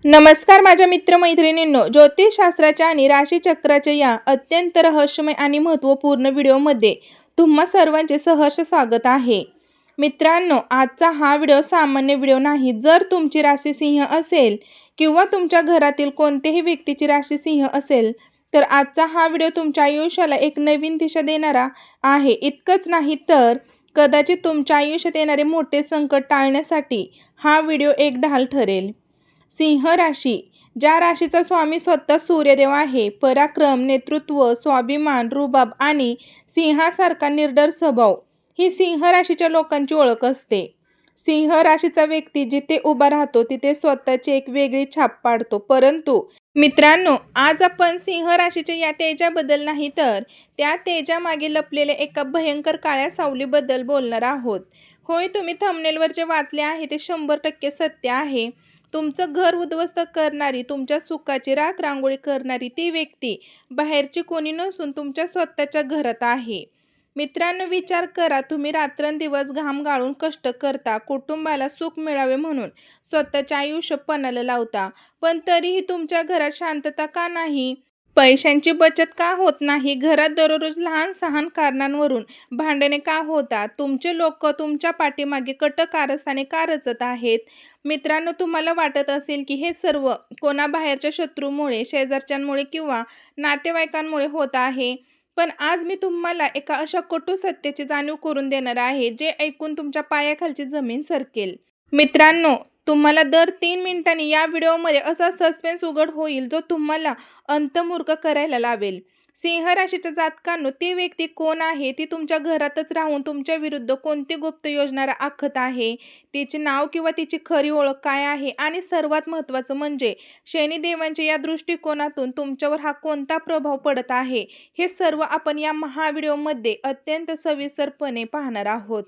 नमस्कार माझ्या मित्रमैत्रिणींनो, ज्योतिषशास्त्राच्या आणि राशीचक्राच्या या अत्यंत रहस्यमय आणि महत्त्वपूर्ण व्हिडिओमध्ये तुम्हा सर्वांचे सहर्ष स्वागत आहे. मित्रांनो, आजचा हा व्हिडिओ सामान्य व्हिडिओ नाही. जर तुमची राशी सिंह असेल किंवा तुमच्या घरातील कोणत्याही व्यक्तीची राशी सिंह असेल तर आजचा हा व्हिडिओ तुमच्या आयुष्याला एक नवीन दिशा देणारा आहे. इतकंच नाही तर कदाचित तुमच्या आयुष्यात येणारे मोठे संकट टाळण्यासाठी हा व्हिडिओ एक ढाल ठरेल. सिंह राशी, ज्या राशीचा स्वामी स्वतः सूर्यदेव आहे. पराक्रम, नेतृत्व, स्वाभिमान, रुबाब आणि सिंहासारखा निर्डर स्वभाव ही सिंह राशीच्या लोकांची ओळख असते. सिंह राशीचा व्यक्ती जिथे उभा राहतो तिथे स्वतःची एक वेगळी छाप पाडतो. परंतु मित्रांनो, आज आपण सिंह राशीच्या या तेजाबद्दल नाही तर त्या तेजामागे लपलेल्या एका भयंकर काळ्या सावलीबद्दल बोलणार आहोत. होय, तुम्ही थंबनेलवर जे वाचले आहे ते 100% सत्य आहे. तुमचं घर उद्ध्वस्त करणारी, तुमच्या सुखाची राख रांगोळी करणारी ती व्यक्ती बाहेरची कोणी नसून तुमच्या स्वतःच्या घरात आहे. मित्रांनो, विचार करा, तुम्ही रात्रंदिवस घाम गाळून कष्ट करता, कुटुंबाला सुख मिळावे म्हणून स्वतःचे आयुष्य पणाला लावता, पण तरीही तुमच्या घरात शांतता का नाही? पैशांची बचत का होत नाही? घरात दररोज लहान सहान कारणांवरून भांडणे का होतात? तुमचे लोक तुमच्या पाठीमागे कट कारस्थाने का रचत आहेत? मित्रांनो, तुम्हाला वाटत असेल की हे सर्व कोणाबाहेरच्या शत्रूमुळे, शेजारच्यांमुळे किंवा नातेवाईकांमुळे होत आहे. पण आज मी तुम्हाला एका अशा कटू सत्याची जाणीव करून देणार आहे जे ऐकून तुमच्या पायाखालची जमीन सरकेल. मित्रांनो, तुम्हाला दर 3 मिनिटांनी या व्हिडिओमध्ये असा सस्पेन्स उघड होईल जो तुम्हाला अंतर्मुख करायला लावेल. सिंह राशीच्या जातकांनो, ती व्यक्ती कोण आहे? ती तुमच्या घरातच राहून तुमच्या विरुद्ध कोणती गुप्त योजना आखत आहे? तिचे नाव किंवा तिची खरी ओळख काय आहे? आणि सर्वात महत्त्वाचं म्हणजे शनिदेवांच्या या दृष्टिकोनातून तुमच्यावर हा कोणता प्रभाव पडत आहे? हे सर्व आपण या व्हिडिओमध्ये अत्यंत सविस्तरपणे पाहणार आहोत.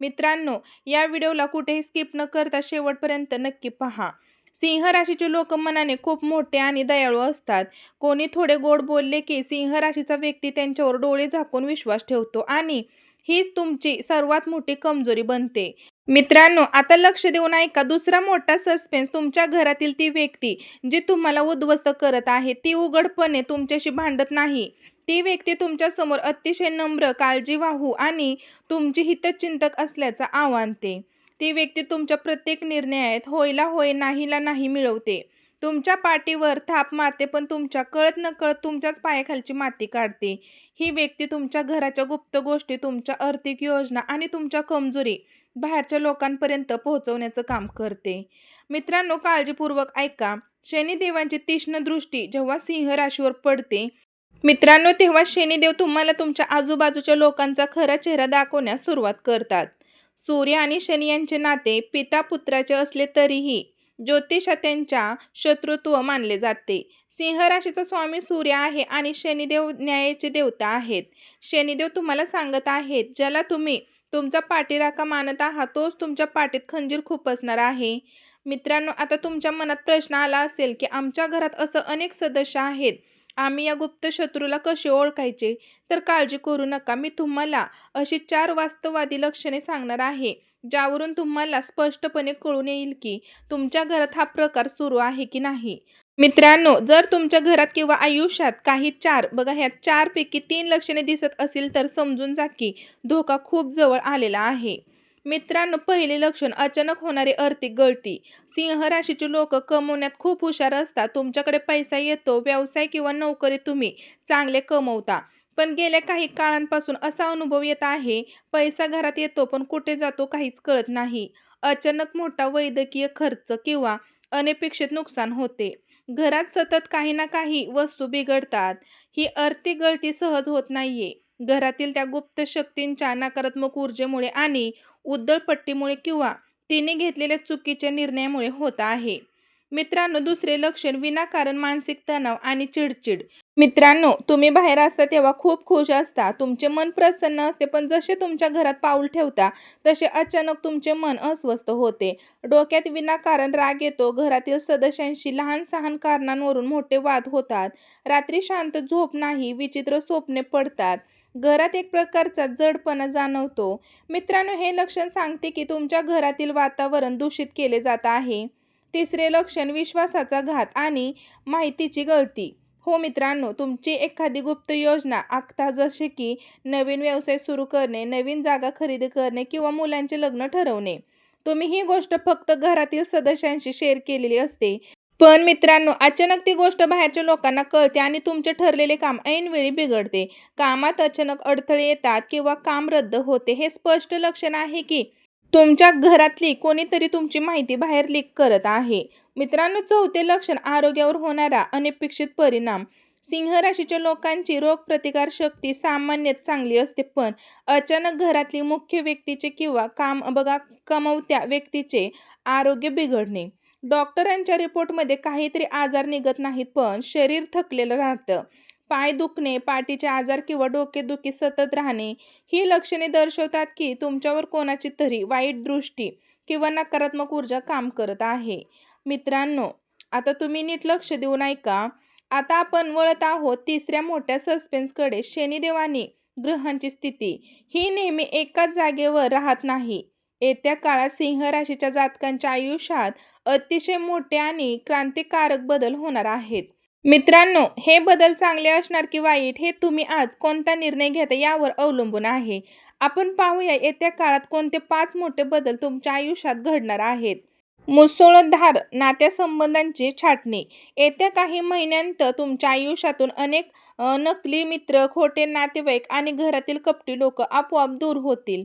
मित्रांनो, या व्हिडिओला कुठेही स्किप न करता शेवटपर्यंत नक्की पहा. सिंह राशीचे लोक मनाने खूप मोठे आणि दयाळू असतात. कोणी थोडे गोड बोलले की सिंह राशीचा व्यक्ती त्यांच्यावर डोळे झाकून विश्वास ठेवतो आणि हीच तुमची सर्वात मोठी कमजोरी बनते. मित्रांनो, आता लक्ष देऊन ऐका. दुसरा मोठा सस्पेन्स, तुमच्या घरातील ती व्यक्ती जी तुम्हाला उद्ध्वस्त करत आहे ती उघडपणे तुमच्याशी भांडत नाही. ती व्यक्ती तुमच्या समोर अतिशय नम्र, काळजीवाहू आणि तुमची हितचिंतक असल्याचं आव्हानते. ती व्यक्ती तुमच्या प्रत्येक निर्णयात होयला होय, नाहीला नाही मिळवते. तुमच्या पाठीवर थाप मारते, पण तुमच्या कळत नकळत तुमच्याच पायाखालची माती काढते. ही व्यक्ती तुमच्या घराच्या गुप्त गोष्टी, तुमच्या आर्थिक योजना आणि तुमच्या कमजोरी बाहेरच्या लोकांपर्यंत पोहोचवण्याचं काम करते. मित्रांनो, काळजीपूर्वक ऐका. शनिदेवांची तीक्ष्ण दृष्टी जेव्हा सिंह राशीवर पडते मित्रांनो, तेव्हा शनिदेव तुम्हाला तुमच्या आजूबाजूच्या लोकांचा खरा चेहरा दाखवण्यास सुरुवात करतात. सूर्य आणि शनी यांचे नाते पिता पुत्राचे असले तरीही ज्योतिषात त्यांच्या शत्रुत्व मानले जाते. सिंह राशीचा स्वामी सूर्य आहे आणि शनिदेव न्यायाचे देवता आहेत. शनिदेव तुम्हाला सांगत आहेत, ज्याला तुम्ही तुमचा पाठीराखा मानत आहात तोच तुमच्या पाठीत खंजीर खुपसणार आहे. मित्रांनो, आता तुमच्या मनात प्रश्न आला असेल की आमच्या घरात असं अनेक सदस्य आहेत, आम्ही या गुप्त शत्रूला कसे ओळखायचे? तर काळजी करू नका. मी तुम्हाला अशी 4 वास्तववादी लक्षणे सांगणार आहे, ज्यावरून तुम्हाला स्पष्टपणे कळून येईल की तुमच्या घरात हा प्रकार सुरू आहे की नाही. मित्रांनो, जर तुमच्या घरात किंवा आयुष्यात काही 4 बघा, ह्या 4 पैकी 3 लक्षणे दिसत असतील तर समजून जा की धोका खूप जवळ आलेला आहे. मित्रांनो, पहिले लक्षण, अचानक होणारी आर्थिक गळती. सिंह राशीचे लोक कमवण्यात खूप हुशार असतात. तुमच्याकडे पैसा येतो, व्यवसाय किंवा नोकरीत तुम्ही चांगले कमवता. पण गेल्या काही काळांपासून असा अनुभव येत आहे, पैसा घरात येतो पण कुठे जातो काहीच कळत नाही. अचानक मोठा वैद्यकीय खर्च किंवा अनपेक्षित नुकसान होते. घरात सतत काही ना काही वस्तू बिघडतात. ही आर्थिक गळती सहज होत नाहीये. घरातील त्या गुप्त शक्तींच्या नकारात्मक ऊर्जेमुळे आणि उधळपट्टीमुळे किंवा तिने घेतलेल्या चुकीच्या निर्णयामुळे होत आहे. मित्रांनो, दुसरे लक्षण, विनाकारण मानसिक तणाव आणि चिडचिड. मित्रांनो, तुम्ही बाहेर असता तेव्हा खूप खुश असता, तुमचे मन प्रसन्न असते, पण जसे तुमच्या घरात पाऊल ठेवता तसे अचानक तुमचे मन अस्वस्थ होते. डोक्यात विनाकारण राग येतो. घरातील सदस्यांशी लहान सहान कारणांवरून मोठे वाद होतात. रात्री शांत झोप नाही, विचित्र स्वप्ने पडतात. घरात एक प्रकारचा जडपणा जाणवतो. मित्रांनो, हे लक्षण सांगते की तुमच्या घरातील वातावरण दूषित केले जात आहे. तिसरे लक्षण विश्वासाचा घात आणि माहितीची गळती. हो मित्रांनो, तुमची एखादी गुप्त योजना आखता, जसे की नवीन व्यवसाय सुरू करणे, नवीन जागा खरेदी करणे किंवा मुलांचे लग्न ठरवणे. तुम्ही ही गोष्ट फक्त घरातील सदस्यांशी शेअर केलेली असते. पण मित्रांनो, अचानक ती गोष्ट बाहेरच्या लोकांना कळते आणि तुमचे ठरलेले काम ऐनवेळी बिघडते. कामात अचानक अडथळे येतात किंवा काम रद्द होते. हे स्पष्ट लक्षण आहे की तुमच्या घरातली कोणीतरी तुमची माहिती बाहेर लीक करत आहे. मित्रांनो, चौथे लक्षण आरोग्यावर होणारा अनपेक्षित परिणाम. सिंह राशीच्या लोकांची रोगप्रतिकार शक्ती सामान्यत चांगली असते, पण अचानक घरातली मुख्य व्यक्तीचे किंवा कमवत्या व्यक्तीचे आरोग्य बिघडणे. डॉक्टरांच्या रिपोर्टमध्ये काहीतरी आजार निघत नाहीत, पण शरीर थकलेलं राहतं. पाय दुखणे, पाठीचे आजार किंवा डोकेदुखी सतत राहणे ही लक्षणे दर्शवतात की तुमच्यावर कोणाची तरी वाईट दृष्टी किंवा नकारात्मक ऊर्जा काम करत आहे. मित्रांनो, आता तुम्ही नीट लक्ष देऊन ऐका. आता आपण वळत आहोत तिसऱ्या मोठ्या सस्पेन्सकडे. शनिदेव आणि ग्रहांची स्थिती ही नेहमी एकाच जागेवर राहत नाही. येत्या काळात सिंह राशीच्या जातकांच्या आयुष्यात अतिशय मोठे आणि क्रांतिकारक बदल होणार आहेत. मित्रांनो, हे बदल चांगले असणार की वाईट हे तुम्ही आज कोणता निर्णय घेता यावर अवलंबून आहे. आपण पाहूया येत्या काळात कोणते 5 मोठे बदल तुमच्या आयुष्यात घडणार आहेत. मुसळधार नातेसंबंधांची छाटणी. येत्या काही महिन्यांत तुमच्या आयुष्यातून अनेक नकली मित्र, खोटे नातेवाईक आणि घरातील कपटी लोक आपोआप दूर होतील.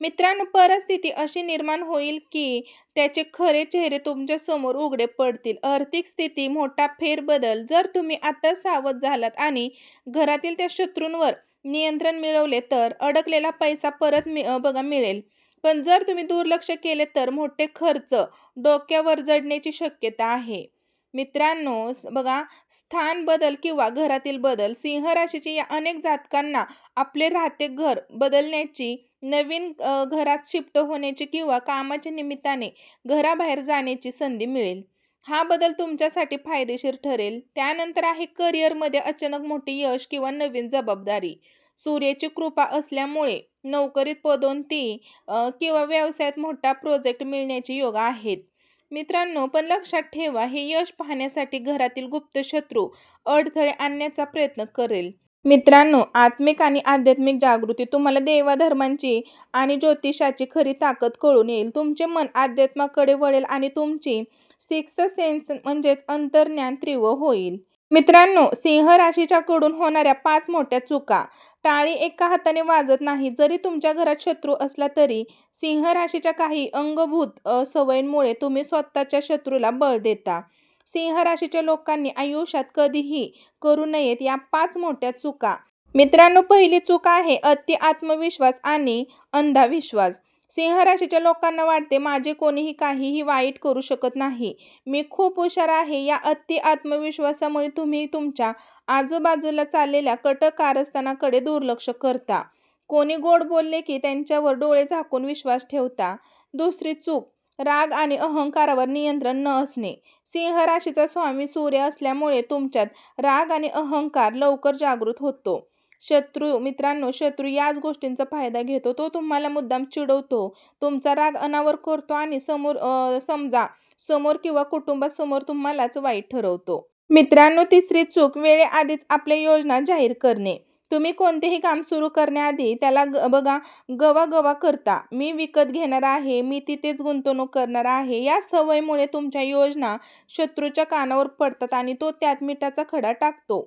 मित्रांनो, परिस्थिती अशी निर्माण होईल की त्याचे खरे चेहरे तुमच्या समोर उघडे पडतील. आर्थिक स्थिती मोठा फेरबदल. जर तुम्ही आता सावध झालात आणि घरातील त्या शत्रूंवर नियंत्रण मिळवले तर अडकलेला पैसा परत मिळेल. पण जर तुम्ही दुर्लक्ष केले तर मोठे खर्च डोक्यावर जडण्याची शक्यता आहे. मित्रांनो, स्थान बदल किंवा घरातील बदल. सिंह राशीच्या या अनेक जातकांना आपले राहते घर बदलण्याची, नवीन घरात शिफ्ट होण्याची किंवा कामाच्या निमित्ताने घराबाहेर जाण्याची संधी मिळेल. हा बदल तुमच्यासाठी फायदेशीर ठरेल. त्यानंतर आहे करिअरमध्ये अचानक मोठे यश किंवा नवीन जबाबदारी. सूर्याची कृपा असल्यामुळे नोकरीत पदोन्नती किंवा व्यवसायात मोठा प्रोजेक्ट मिळण्याचे योग आहेत. मित्रांनो, पण लक्षात ठेवा, हे यश पाहण्यासाठी घरातील गुप्त शत्रू अडथळे आणण्याचा प्रयत्न करेल. मित्रांनो, आत्मिक आणि आध्यात्मिक जागृती. तुम्हाला देवाधर्मांची आणि ज्योतिषाची खरी ताकद कळून येईल. तुमचे मन अध्यात्माकडे वळेल आणि तुमची सिक्स्थ सेन्स म्हणजेच अंतर्ज्ञान तीव्र होईल. मित्रांनो, सिंह राशीच्या कडून होणाऱ्या 5 मोठ्या चुका. टाळी एका हाताने वाजत नाही. जरी तुमच्या घरात शत्रू असला तरी सिंह राशीच्या काही अंगभूत सवयींमुळे तुम्ही स्वतःच्या शत्रूला बळ देता. सिंह राशीच्या लोकांनी आयुष्यात कधीही करू नयेत या 5 मोठ्या चुका. मित्रांनो, पहिली चूक आहे अति आत्मविश्वास आणि अंधविश्वास. सिंह राशीच्या लोकांना वाटते माझे कोणीही काहीही वाईट करू शकत नाही, मी खूप हुशार आहे. या अति आत्मविश्वासामुळे तुम्ही तुमच्या आजूबाजूला चाललेल्या कटक कारस्थानाकडे दुर्लक्ष करता. कोणी गोड बोलले की त्यांच्यावर डोळे झाकून विश्वास ठेवता. दुसरी चूक राग आणि अहंकारावर नियंत्रण न असणे. सिंह राशीचा स्वामी सूर्य असल्यामुळे तुमच्यात राग आणि अहंकार लवकर जागृत होतो. मित्रांनो, शत्रू याच गोष्टींचा फायदा घेतो. तो तुम्हाला मुद्दाम चिडवतो, तुमचा राग अनावर करतो आणि समोर किंवा कुटुंबासमोर तुम्हालाच वाईट ठरवतो. मित्रांनो, तिसरी चूक वेळेआधीच आपल्या योजना जाहीर करणे. तुम्ही कोणतेही काम सुरू करण्याआधी त्याला गवा करता. मी विकत घेणार आहे, मी तिथेच गुंतवणूक करणार आहे. या सवयीमुळे तुमच्या योजना शत्रूच्या कानावर पडतात आणि तो त्यात मिठाचा खडा टाकतो.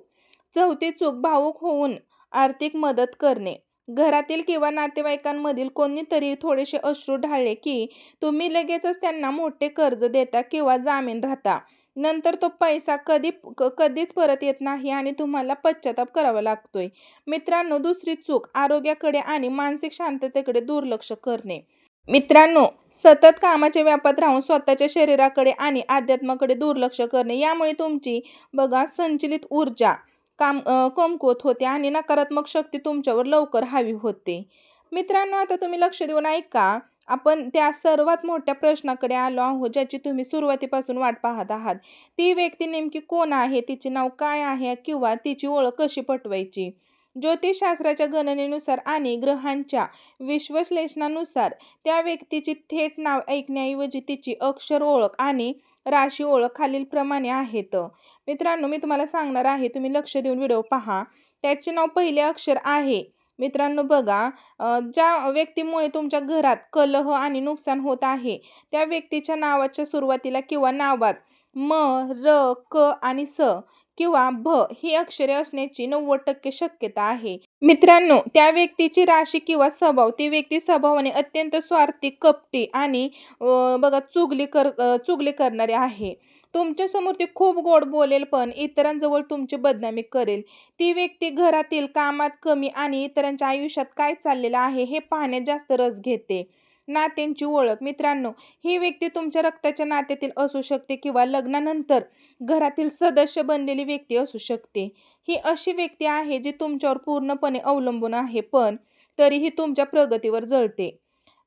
चौथी चूक भावूक होऊन आर्थिक मदत करणे. घरातील किंवा नातेवाईकांमधील कोणीतरी थोडेसे अश्रू ढाळले की तुम्ही लगेचच त्यांना मोठे कर्ज देता किंवा जामीन राहता. नंतर तो पैसा कधीच परत येत नाही आणि तुम्हाला पश्चाताप करावा लागतोय. मित्रांनो, दुसरी चूक आरोग्याकडे आणि मानसिक शांततेकडे दुर्लक्ष करणे. मित्रांनो, सतत कामाच्या व्यापात राहून स्वतःच्या शरीराकडे आणि अध्यात्माकडे दुर्लक्ष करणे यामुळे तुमची संचलित ऊर्जा कमकुवत होते आणि नकारात्मक शक्ती तुमच्यावर लवकर हावी होते. मित्रांनो, आता तुम्ही लक्ष देऊन ऐका. आपण त्या सर्वात मोठ्या प्रश्नाकडे आलो आहोत ज्याची तुम्ही सुरुवातीपासून वाट पाहत आहात. ती व्यक्ती नेमकी कोण आहे, तिचे नाव काय आहे किंवा तिची ओळख कशी पटवायची. ज्योतिषशास्त्राच्या गणनेनुसार आणि ग्रहांच्या विश्लेषणानुसार त्या व्यक्तीची थेट नाव ऐकण्याऐवजी तिची अक्षर ओळख आणि राशी ओळख खालीलप्रमाणे आहेत. मित्रांनो, मी तुम्हाला सांगणार आहे, तुम्ही लक्ष देऊन व्हिडिओ पहा. त्याचे नाव पहिले अक्षर आहे. मित्रांनो बघा, ज्या व्यक्तीमुळे तुमच्या घरात कलह आणि नुकसान होत आहे, त्या व्यक्तीच्या नावाच्या सुरुवातीला किंवा नावात म, र, क आणि स किंवा भ ही अक्षरे असण्याची 90% शक्यता आहे. मित्रांनो, त्या व्यक्तीची राशी किंवा स्वभाव, ती व्यक्ती स्वभावाने अत्यंत स्वार्थी, कपटी आणि बघा चुगली करणारी आहे. तुमच्यासमोर ती खूप गोड बोलेल, पण इतरांजवळ तुमची बदनामी करेल. ती व्यक्ती घरातील कामात कमी आणि इतरांच्या आयुष्यात काय चाललेलं आहे हे पाहण्यात जास्त रस घेते. नात्यांची ओळख. मित्रांनो, ही व्यक्ती तुमच्या रक्ताच्या नात्यातील असू शकते किंवा लग्नानंतर घरातील सदस्य बनलेली व्यक्ती असू शकते. ही अशी व्यक्ती आहे जी तुमच्यावर पूर्णपणे अवलंबून आहे, पण तरीही तुमच्या प्रगतीवर जळते.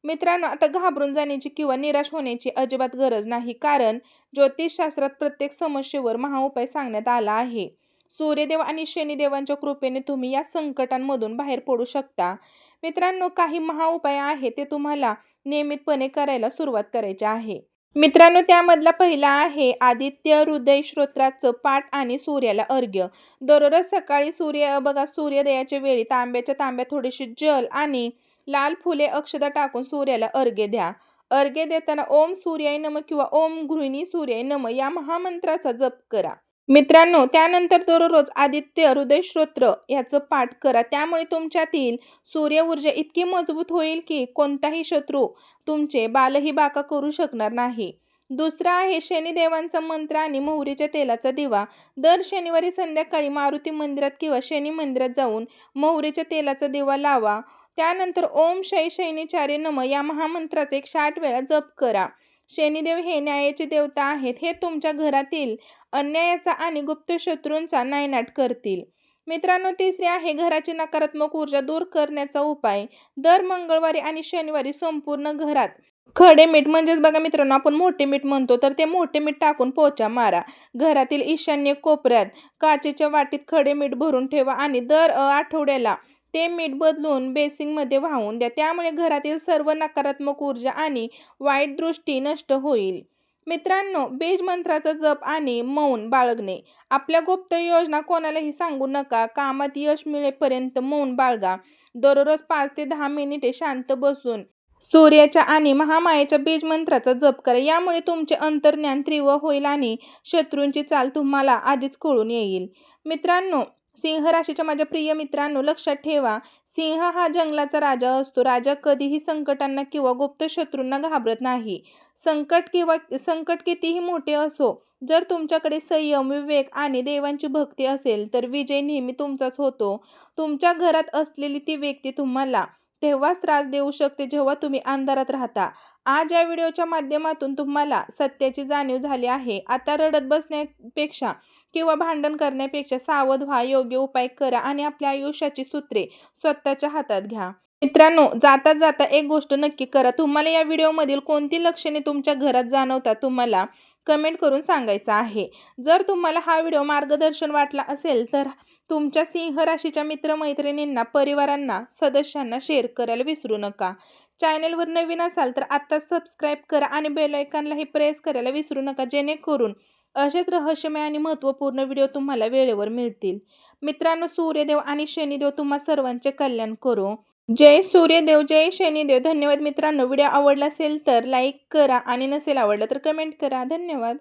मित्रांनो, आता घाबरून जाण्याची किंवा निराश होण्याची अजिबात गरज नाही, कारण ज्योतिषशास्त्रात प्रत्येक समस्येवर महाउपाय सांगण्यात आला आहे. सूर्यदेव आणि शनिदेवांच्या कृपेने तुम्ही या संकटांमधून बाहेर पडू शकता. मित्रांनो, काही महाउपाय आहेत, ते तुम्हाला नियमितपणे करायला सुरुवात करायची आहे. मित्रांनो, त्यामधला पहिला आहे आदित्य हृदय स्तोत्राचं पाठ आणि सूर्याला अर्घ्य. दररोज सकाळी सूर्योदयाच्या वेळी तांब्याच्या तांब्यात थोडीशी जल आणि लाल फुले अक्षता टाकून सूर्याला अर्घ्य द्या. अर्घ्य देताना ओम सूर्याय नमः किंवा ओम गृहिणी सूर्याय नमः या महामंत्राचा जप करा. मित्रांनो, त्यानंतर दररोज आदित्य हृदय स्तोत्र याचं पाठ करा. त्यामुळे तुमच्यातील सूर्य ऊर्जा इतकी मजबूत होईल की कोणताही शत्रू तुमचे बालही बाका करू शकणार नाही. दुसरा आहे शनिदेवांचा मंत्र आणि मोहरीच्या तेलाचा दिवा. दर शनिवारी संध्याकाळी मारुती मंदिरात किंवा शनी मंदिरात जाऊन मोहरीच्या तेलाचा दिवा लावा. त्यानंतर ओम शै शैनिचार्य नमः या महामंत्राचा 108 वेळा जप करा. शनिदेव हे न्यायाचे देवता आहेत. हे तुमच्या घरातील अन्यायाचा आणि गुप्त शत्रूंचा नायनाट करतील. मित्रांनो, तिसरे आहे घराची नकारात्मक ऊर्जा दूर करण्याचा उपाय. दर मंगळवारी आणि शनिवारी संपूर्ण घरात खडे मीठ, म्हणजेच बघा मित्रांनो, आपण मोठे मीठ म्हणतो, तर ते मोठे मीठ टाकून पोचा मारा. घरातील ईशान्य कोपऱ्यात काचेच्या वाटीत खडे मीठ भरून ठेवा आणि दर आठवड्याला ते मीठ बदलून बेसिंगमध्ये वाहून द्या. त्यामुळे घरातील सर्व नकारात्मक ऊर्जा आणि वाईट दृष्टी नष्ट होईल. मित्रांनो, बीज मंत्राचा जप आणि मौन बाळगणे. आपल्या गुप्त योजना कोणालाही सांगू नका. कामात यश मिळेपर्यंत मौन बाळगा. दररोज 5 ते 10 मिनिटे शांत बसून सूर्याच्या आणि महामायेच्या बीज मंत्राचा जप करा. यामुळे तुमचे अंतर्ज्ञान तीव्र होईल आणि शत्रूंची चाल तुम्हाला आधीच कळून येईल. मित्रांनो, सिंह राशीच्या माझ्या प्रिय मित्रांनो, लक्षात ठेवा, सिंह हा जंगलाचा राजा असतो. राजा कधीही संकटांना किंवा गुप्त शत्रूंना घाबरत नाही. संकट कितीही मोठे असो, जर तुमच्याकडे संयम, विवेक आणि देवांची भक्ती असेल तर विजय नेहमी तुमचाच होतो. तुमच्या घरात असलेली ती व्यक्ती तुम्हाला तेव्हाच त्रास देऊ शकते जेव्हा तुम्ही अंधारात राहता. आज या व्हिडिओच्या माध्यमातून तुम्हाला सत्याची जाणीव झाली आहे. आता रडत बसण्यापेक्षा किंवा भांडण करण्यापेक्षा सावध व्हा, योग्य उपाय करा आणि आपल्या आयुष्याची सूत्रे स्वतःच्या हातात घ्या. मित्रांनो, जाता जाता एक गोष्ट नक्की करा. तुम्हाला या व्हिडिओमधील कोणती लक्षणे तुमच्या घरात जाणवतात, तुम्हाला कमेंट करून सांगायचं आहे. जर तुम्हाला हा व्हिडिओ मार्गदर्शन वाटला असेल तर तुमच्या सिंह राशीच्या मित्रमैत्रिणींना, परिवारांना, सदस्यांना शेअर करायला विसरू नका. चॅनेलवर नवीन असाल तर आत्ताच सबस्क्राईब करा आणि बेल आयकॉनलाही प्रेस करायला विसरू नका, जेणेकरून असेच रहस्यमय आणि महत्त्वपूर्ण व्हिडिओ तुम्हाला वेळेवर मिळतील. मित्रांनो, सूर्यदेव आणि शनिदेव तुम्हा सर्वांचे कल्याण करो. जय सूर्यदेव, जय शनिदेव. धन्यवाद मित्रांनो. व्हिडिओ आवडला असेल तर लाईक करा आणि नसेल आवडला तर कमेंट करा. धन्यवाद.